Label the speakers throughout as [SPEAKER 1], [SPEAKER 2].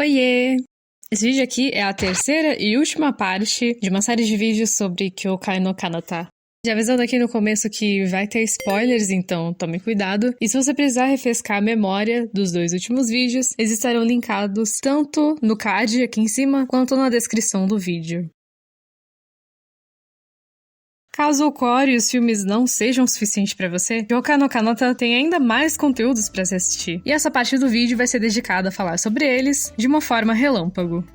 [SPEAKER 1] Oiê! Esse vídeo aqui é a terceira e última parte de uma série de vídeos sobre Kyokai no Kanata. Já avisando aqui no começo que vai ter spoilers, então tome cuidado. E se você precisar refrescar a memória dos dois últimos vídeos, eles estarão linkados tanto no card aqui em cima, quanto na descrição do vídeo. Caso o core e os filmes não sejam suficientes pra você, Kyokai no Kanata tem ainda mais conteúdos pra se assistir. E essa parte do vídeo vai ser dedicada a falar sobre eles de uma forma relâmpago.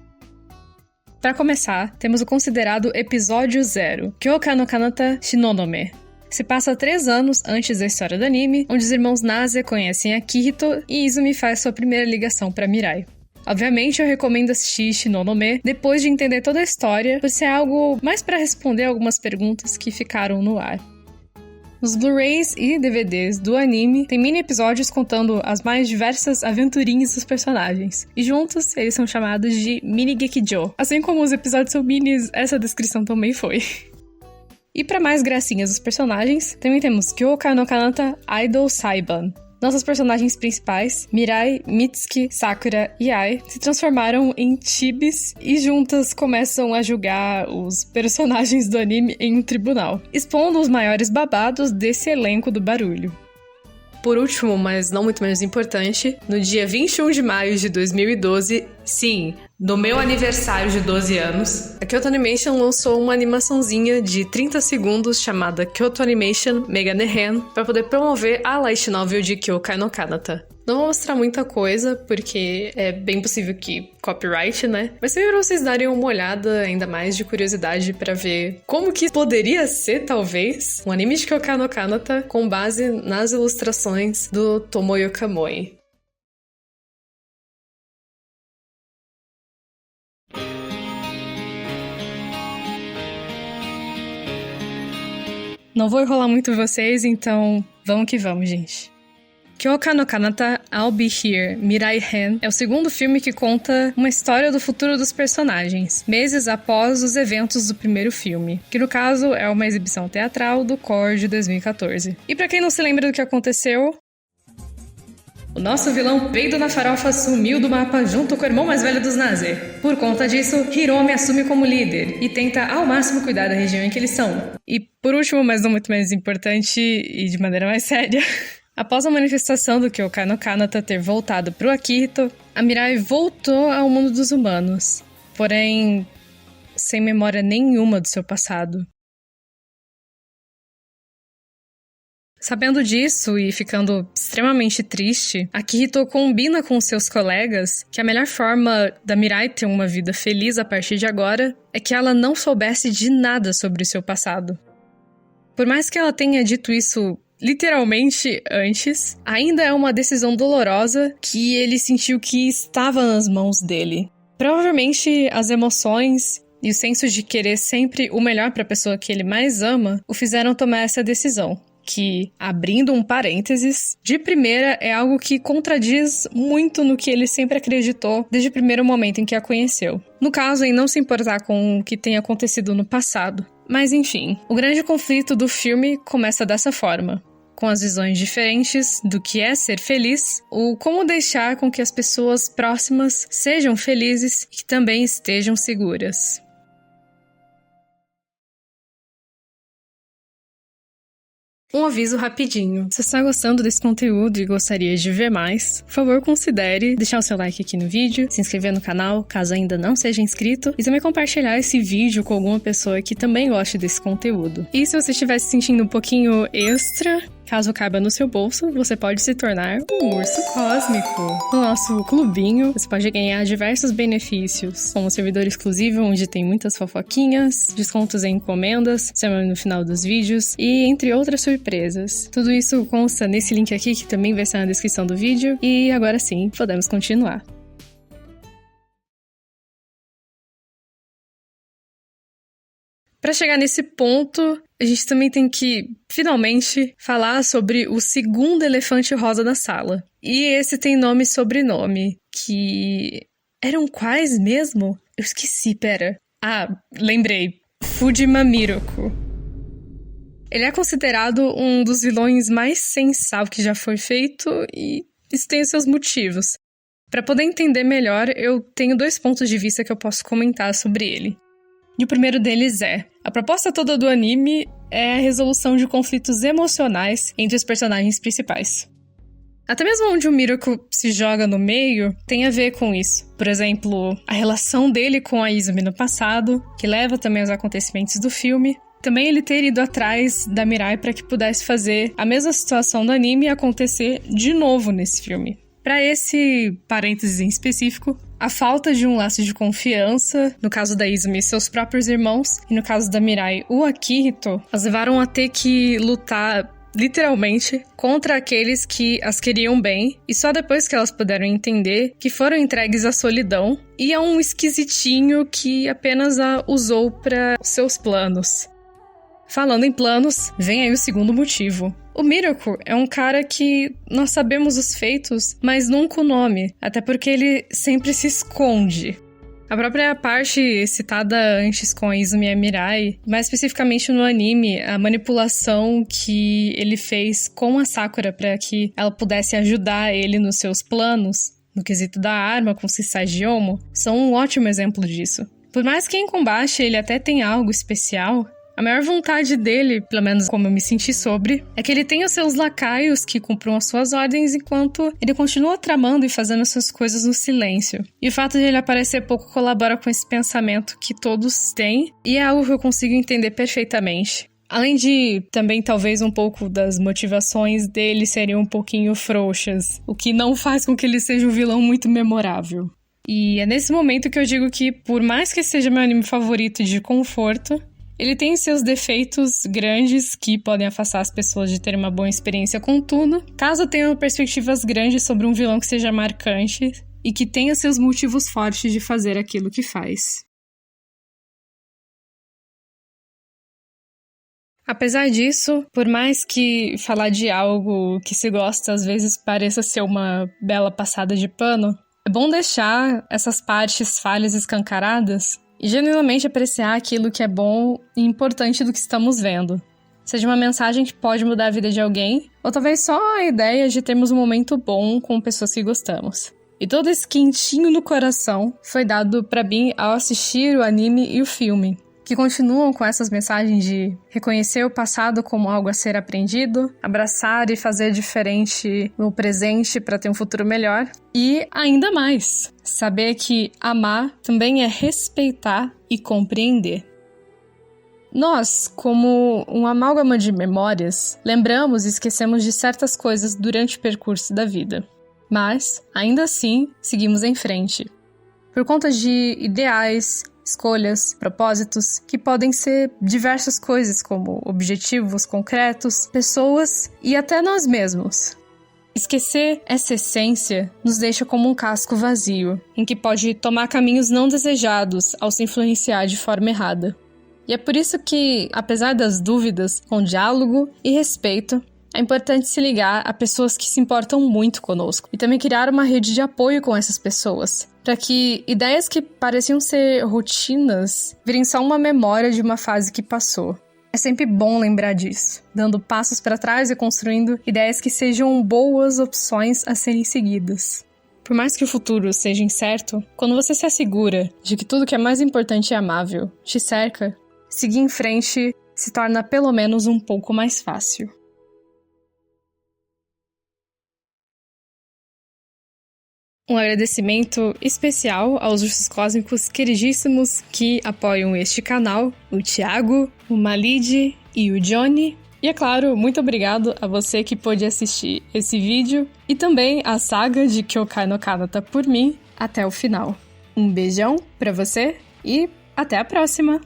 [SPEAKER 1] Para começar, temos o considerado episódio 0, Kyokai no Kanata Shinonome. Se passa 3 anos antes da história do anime, onde os irmãos Nase conhecem Akihito e Izumi faz sua primeira ligação para Mirai. Obviamente, eu recomendo assistir Shinonome depois de entender toda a história, por ser algo mais para responder algumas perguntas que ficaram no ar. Nos Blu-rays e DVDs do anime, tem mini-episódios contando as mais diversas aventurinhas dos personagens. E juntos, eles são chamados de Mini Gekijo. Assim como os episódios são minis, essa descrição também foi. E para mais gracinhas dos personagens, também temos Kyokai no Kanata Idol Saiban. Nossas personagens principais, Mirai, Mitsuki, Sakura e Ai, se transformaram em chibis e juntas começam a julgar os personagens do anime em um tribunal, expondo os maiores babados desse elenco do barulho. Por último, mas não muito menos importante, no dia 21 de maio de 2012, sim, no meu aniversário de 12 anos, a Kyoto Animation lançou uma animaçãozinha de 30 segundos chamada Kyoto Animation Megane Hen para poder promover a light novel de Kyokai no Kanata. Não vou mostrar muita coisa, porque é bem possível que copyright, né? Mas também pra vocês darem uma olhada ainda mais de curiosidade pra ver como que poderia ser, talvez, um anime de Kyokai no Kanata com base nas ilustrações do Tomoyo Kamoi. Não vou enrolar muito vocês, então vamos que vamos, gente. Kyokai no Kanata I'll Be Here, Mirai Hen é o segundo filme que conta uma história do futuro dos personagens, meses após os eventos do primeiro filme, que no caso é uma exibição teatral do Core de 2014. E pra quem não se lembra do que aconteceu, o nosso vilão Peido na Farofa sumiu do mapa junto com o irmão mais velho dos Nase. Por conta disso, Hiromi assume como líder e tenta ao máximo cuidar da região em que eles são. E por último, mas não muito menos importante e de maneira mais séria, após a manifestação do Kyokai no Kanata ter voltado pro Akihito, a Mirai voltou ao mundo dos humanos, porém sem memória nenhuma do seu passado. Sabendo disso e ficando extremamente triste, Akihito combina com seus colegas que a melhor forma da Mirai ter uma vida feliz a partir de agora é que ela não soubesse de nada sobre o seu passado. Por mais que ela tenha dito isso literalmente antes, ainda é uma decisão dolorosa que ele sentiu que estava nas mãos dele. Provavelmente as emoções e o senso de querer sempre o melhor para a pessoa que ele mais ama o fizeram tomar essa decisão. Que, abrindo um parênteses, de primeira é algo que contradiz muito no que ele sempre acreditou desde o primeiro momento em que a conheceu. No caso, em não se importar com o que tenha acontecido no passado. Mas enfim, o grande conflito do filme começa dessa forma, com as visões diferentes do que é ser feliz, ou como deixar com que as pessoas próximas sejam felizes e que também estejam seguras. Um aviso rapidinho. Se você está gostando desse conteúdo e gostaria de ver mais, por favor considere deixar o seu like aqui no vídeo, se inscrever no canal, caso ainda não seja inscrito, e também compartilhar esse vídeo com alguma pessoa que também goste desse conteúdo. E se você estiver se sentindo um pouquinho extra, caso caiba no seu bolso, você pode se tornar um urso cósmico. No nosso clubinho, você pode ganhar diversos benefícios, como um servidor exclusivo onde tem muitas fofoquinhas, descontos em encomendas, semana no final dos vídeos e entre outras surpresas. Tudo isso consta nesse link aqui, que também vai estar na descrição do vídeo. E agora sim, podemos continuar. Para chegar nesse ponto, a gente também tem que, finalmente, falar sobre o segundo elefante rosa da sala. E esse tem nome e sobrenome, que... eram quais mesmo? Eu esqueci, pera. Ah, lembrei. Fujima Miroku. Ele é considerado um dos vilões mais sem sal que já foi feito, e isso tem os seus motivos. Para poder entender melhor, eu tenho 2 pontos de vista que eu posso comentar sobre ele. E o primeiro deles é: a proposta toda do anime é a resolução de conflitos emocionais entre os personagens principais. Até mesmo onde o Miracle se joga no meio tem a ver com isso. Por exemplo, a relação dele com a Izumi no passado, que leva também aos acontecimentos do filme. Também ele ter ido atrás da Mirai para que pudesse fazer a mesma situação do anime acontecer de novo nesse filme. Para esse parênteses em específico, a falta de um laço de confiança, no caso da Izumi e seus próprios irmãos, e no caso da Mirai, o Akihito, as levaram a ter que lutar, literalmente, contra aqueles que as queriam bem, e só depois que elas puderam entender que foram entregues à solidão e a um esquisitinho que apenas a usou para seus planos. Falando em planos, vem aí o segundo motivo. O Miracle é um cara que nós sabemos os feitos, mas nunca o nome, até porque ele sempre se esconde. A própria parte citada antes com a Izumi e a Mirai, mais especificamente no anime, a manipulação que ele fez com a Sakura para que ela pudesse ajudar ele nos seus planos, no quesito da arma com Sisai Gyomo, são um ótimo exemplo disso. Por mais que em combate ele até tenha algo especial, a maior vontade dele, pelo menos como eu me senti sobre, é que ele tenha os seus lacaios que cumpram as suas ordens enquanto ele continua tramando e fazendo suas coisas no silêncio. E o fato de ele aparecer pouco colabora com esse pensamento que todos têm, e é algo que eu consigo entender perfeitamente. Além de também talvez um pouco das motivações dele serem um pouquinho frouxas, o que não faz com que ele seja um vilão muito memorável. E é nesse momento que eu digo que, por mais que seja meu anime favorito de conforto, ele tem seus defeitos grandes que podem afastar as pessoas de terem uma boa experiência com tudo, caso tenham perspectivas grandes sobre um vilão que seja marcante e que tenha seus motivos fortes de fazer aquilo que faz. Apesar disso, por mais que falar de algo que se gosta às vezes pareça ser uma bela passada de pano, é bom deixar essas partes falhas escancaradas e genuinamente apreciar aquilo que é bom e importante do que estamos vendo. Seja uma mensagem que pode mudar a vida de alguém, ou talvez só a ideia de termos um momento bom com pessoas que gostamos. E todo esse quentinho no coração foi dado pra mim ao assistir o anime e o filme, que continuam com essas mensagens de reconhecer o passado como algo a ser aprendido, abraçar e fazer diferente no presente para ter um futuro melhor, e ainda mais, saber que amar também é respeitar e compreender. Nós, como um amálgama de memórias, lembramos e esquecemos de certas coisas durante o percurso da vida, mas, ainda assim, seguimos em frente. Por conta de ideais, escolhas, propósitos, que podem ser diversas coisas como objetivos concretos, pessoas e até nós mesmos. Esquecer essa essência nos deixa como um casco vazio, em que pode tomar caminhos não desejados ao se influenciar de forma errada. E é por isso que, apesar das dúvidas, com diálogo e respeito, é importante se ligar a pessoas que se importam muito conosco e também criar uma rede de apoio com essas pessoas, para que ideias que pareciam ser rotinas virem só uma memória de uma fase que passou. É sempre bom lembrar disso, dando passos para trás e construindo ideias que sejam boas opções a serem seguidas. Por mais que o futuro seja incerto, quando você se assegura de que tudo que é mais importante e amável te cerca, seguir em frente se torna pelo menos um pouco mais fácil. Um agradecimento especial aos ursos cósmicos queridíssimos que apoiam este canal, o Thiago, o Malide e o Johnny. E é claro, muito obrigado a você que pôde assistir esse vídeo e também a saga de Kyokai no Kanata por mim até o final. Um beijão pra você e até a próxima!